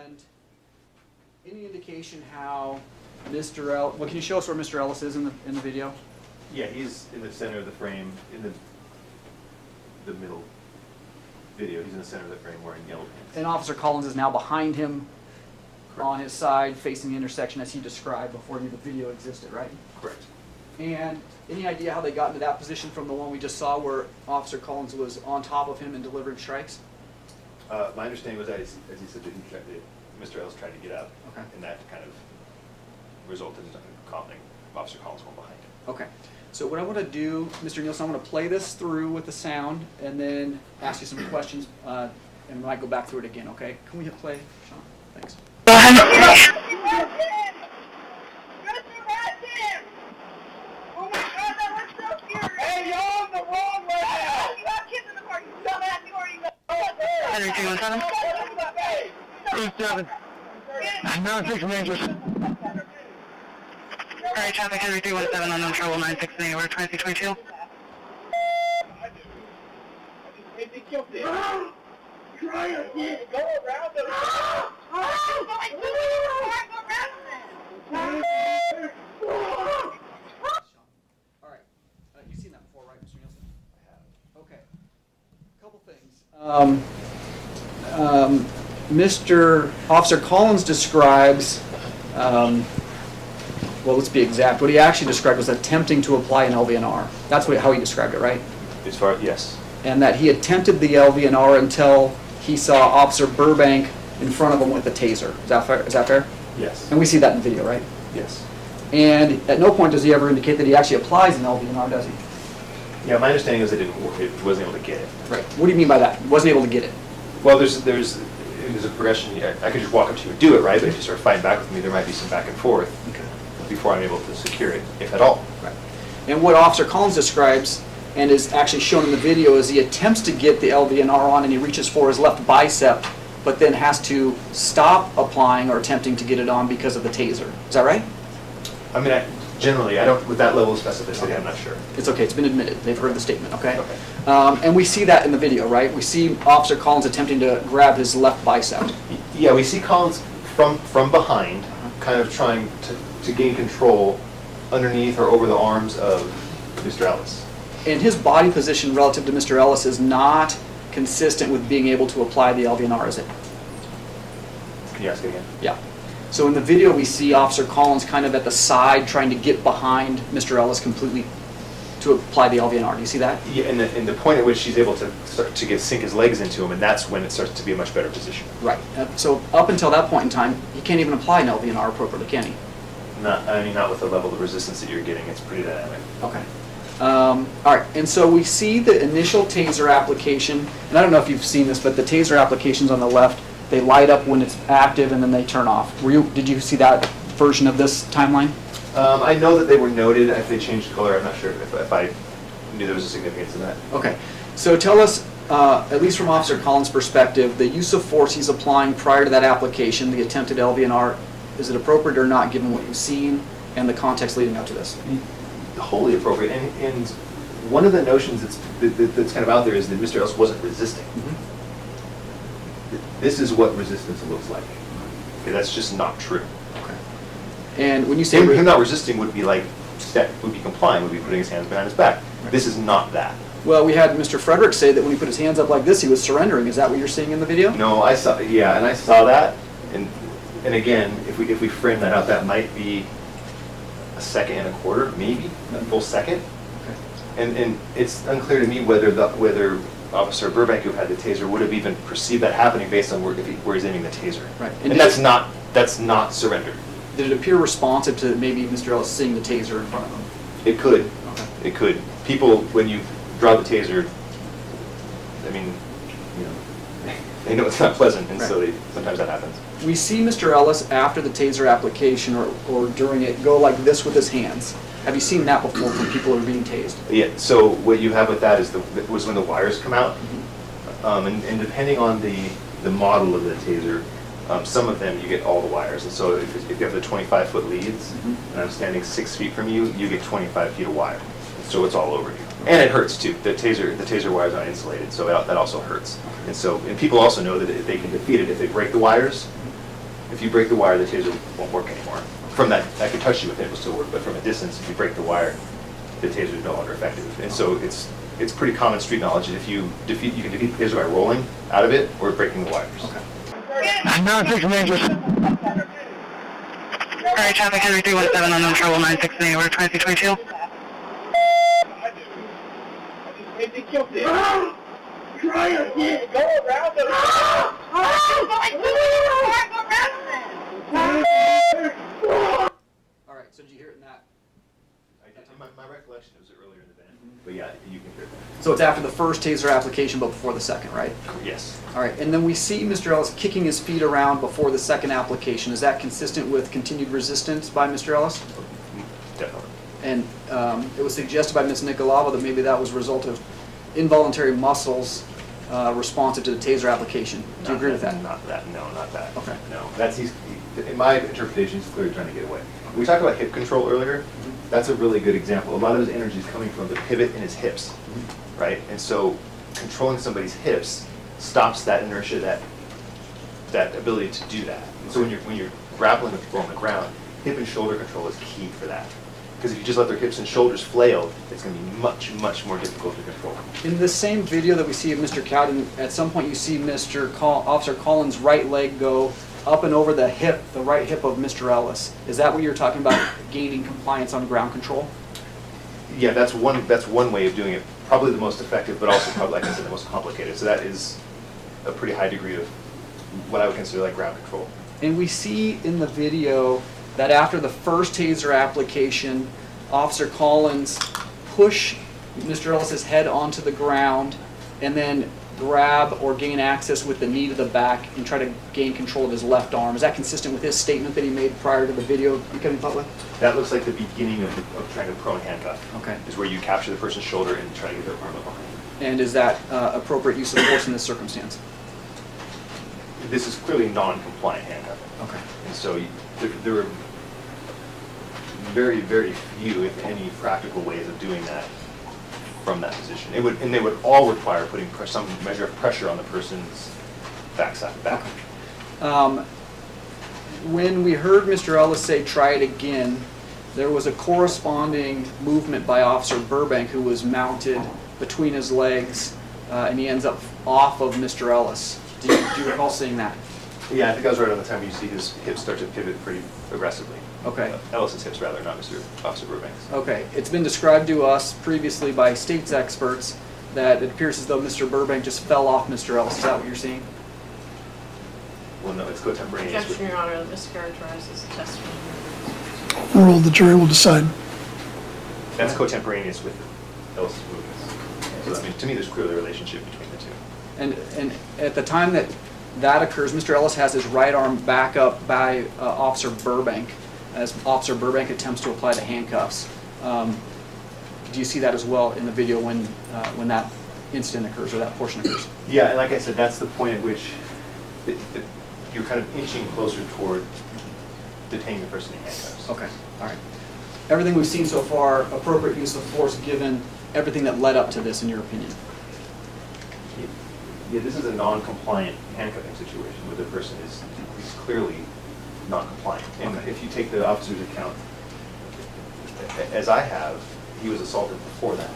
And any indication how Mr. Ellis, well, can you show us where Mr. Ellis is in the video? Yeah, he's in the center of the frame, in the middle video. He's in the center of the frame wearing yellow pants. And Officer Collins is now behind him. Correct. On his side, facing the intersection as he described before the video existed, right? Correct. And any idea how they got into that position from the one we just saw where Officer Collins was on top of him and delivering strikes? My understanding was that, as he said, that Mr. Ellis tried to get out, okay, and that kind of resulted in Officer Collins going behind him. Okay. So what I want to do, Mr. Nielsen, I want to play this through with the sound and then ask you some questions, and we might go back through it again, okay? Can we hit play, Sean? Thanks. Hey, you're on the wrong way! You got kids in the car, you dumbass, you already know. Henry 217? 37. No, 6 majors. Alright, traffic Henry 317 on trouble 96 anywhere, 2622. Try again. Go around them. Alright, you've seen that before, right, Mr. Nielsen? I have. Okay. A couple things. Mr. Officer Collins describes, well, let's be exact. What he actually described was attempting to apply an LVNR. That's how he described it, right? As far as, yes. And that he attempted the LVNR until he saw Officer Burbank in front of him with the taser. Is that fair? Is that fair? Yes. And we see that in video, right? Yes. And at no point does he ever indicate that he actually applies an LVNR, does he? Yeah, my understanding is it wasn't able to get it. Right. What do you mean by that? Wasn't able to get it? Well, there's a progression. I could just walk up to you and do it, right? But if you start fighting back with me, there might be some back and forth before I'm able to secure it, if at all. Right. And what Officer Collins describes and is actually shown in the video is he attempts to get the LVNR on and he reaches for his left bicep, but then has to stop applying or attempting to get it on because of the taser. Is that right? I mean, generally, I don't, with that level of specificity, okay. I'm not sure. It's okay. It's been admitted. They've heard the statement, okay? Okay. And we see that in the video, right? We see Officer Collins attempting to grab his left bicep. Yeah, we see Collins from behind, kind of trying to gain control underneath or over the arms of Mr. Ellis. And his body position relative to Mr. Ellis is not consistent with being able to apply the LVNR, is it? Can you ask it again? Yeah. So in the video we see Officer Collins kind of at the side trying to get behind Mr. Ellis completely to apply the LVNR. Do you see that? Yeah, and the point at which she's able to start to sink his legs into him, and that's when it starts to be a much better position. Right. So up until that point in time, he can't even apply an LVNR appropriately, can he? Not with the level of resistance that you're getting. It's pretty dynamic. Okay. All right, and so we see the initial taser application, and I don't know if you've seen this, but the taser applications on the left, they light up when it's active and then they turn off. Did you see that version of this timeline? I know that they were noted. If they changed color, I'm not sure if I knew there was a significance in that. Okay, so tell us, at least from Officer Collins' perspective, the use of force he's applying prior to that application, the attempted LVNR, is it appropriate or not given what you've seen and the context leading up to this? Wholly appropriate, and one of the notions that's kind of out there is that Mr. Ellis wasn't resisting. This is what resistance looks like. Okay, that's just not true. Okay. And when you say him not resisting would be like would be complying, would be putting his hands behind his back. Right. This is not that. Well, we had Mr. Frederick say that when he put his hands up like this, he was surrendering. Is that what you're seeing in the video? No, I saw that, and again, if we frame that out, that might be a second and a quarter, maybe a full second. Okay. And it's unclear to me whether Officer Burbank, who had the taser, would have even perceived that happening based on where he's aiming the taser. Right. And that's not surrender. Did it appear responsive to maybe Mr. Ellis seeing the taser in front of him? It could. Okay. It could. People, when you draw the taser, I mean, you know, they know it's not pleasant, and right. So sometimes that happens. We see Mr. Ellis after the taser application or during it go like this with his hands. Have you seen that before from people who are being tased? Yeah, so what you have with that is was when the wires come out, and depending on the model of the taser, some of them you get all the wires. And so if you have the 25-foot leads, and I'm standing 6 feet from you, you get 25 feet of wire. So it's all over you. And it hurts too. The taser wires aren't insulated, so that also hurts. And people also know that they can defeat it if they break the wires. If you break the wire, the taser won't work anymore. From that, I could touch you with it, it will still work, but from a distance, if you break the wire, the taser is no longer effective. And so it's pretty common street knowledge that if you can defeat the taser by rolling out of it or breaking the wires. Okay. Alright, traffic Henry 317 unknown trouble 968, we're 2322. Try again. Go around them. Alright, so did you hear it in that? My recollection was earlier in the band, but yeah, you can hear that. So it's after the first taser application, but before the second, right? Yes. Alright, and then we see Mr. Ellis kicking his feet around before the second application. Is that consistent with continued resistance by Mr. Ellis? Definitely. And it was suggested by Ms. Nicolava that maybe that was a result of involuntary muscles responsive to the taser application. Do you agree with that? Not that. No, not that. Okay. No, in my interpretation, he's clearly trying to get away. We talked about hip control earlier. That's a really good example. A lot of his energy is coming from the pivot in his hips, right? And so controlling somebody's hips stops that inertia, that ability to do that. And so when you're grappling with people on the ground, hip and shoulder control is key for that. Because if you just let their hips and shoulders flail, it's going to be much, much more difficult to control. In the same video that we see of Mr. Cowden, at some point you see Officer Collins' right leg go up and over the right hip of Mr. Ellis. Is that what you're talking about, gaining compliance on ground control? Yeah, that's one way of doing it. Probably the most effective, but also probably, like I said, the most complicated. So that is a pretty high degree of what I would consider like ground control. And we see in the video that after the first taser application, Officer Collins pushed Mr. Ellis's head onto the ground and then grab or gain access with the knee to the back and try to gain control of his left arm. Is that consistent with his statement that he made prior to the video becoming public? That looks like the beginning of trying to prone handcuff. Okay. Is where you capture the person's shoulder and try to get their arm up behind. And is that appropriate use of force in this circumstance? This is clearly non-compliant handcuffing. Okay. And so there are very, very few, if any, practical ways of doing that from that position. And they would all require putting some measure of pressure on the person's back. Okay. When we heard Mr. Ellis say, "Try it again," there was a corresponding movement by Officer Burbank, who was mounted between his legs, and he ends up off of Mr. Ellis. Do you recall seeing that? Yeah, I think I was right on the time you see his hips start to pivot pretty aggressively. Okay. Ellis's hips, rather, not Mr. Officer Burbank's. Okay. It's been described to us previously by state's experts that it appears as though Mr. Burbank just fell off Mr. Ellis. Is that what you're seeing? Well, no, it's contemporaneous. Objection, Your Honor, that mischaracterizes the testimony. Rule the jury will decide. That's contemporaneous with Ellis's movements. So, I mean, to me, there's clearly a relationship between the two. And at the time that occurs, Mr. Ellis has his right arm back up by Officer Burbank as Officer Burbank attempts to apply the handcuffs. Do you see that as well in the video when that incident occurs or that portion occurs? Yeah, and like I said, that's the point at which you're kind of inching closer toward detaining the person in handcuffs. Okay, all right. Everything we've seen so far, appropriate use of force given everything that led up to this, in your opinion? Yeah, this is a non-compliant handcuffing situation where the person is clearly non-compliant. And Okay. if you take the officer's account, as I have, he was assaulted before that.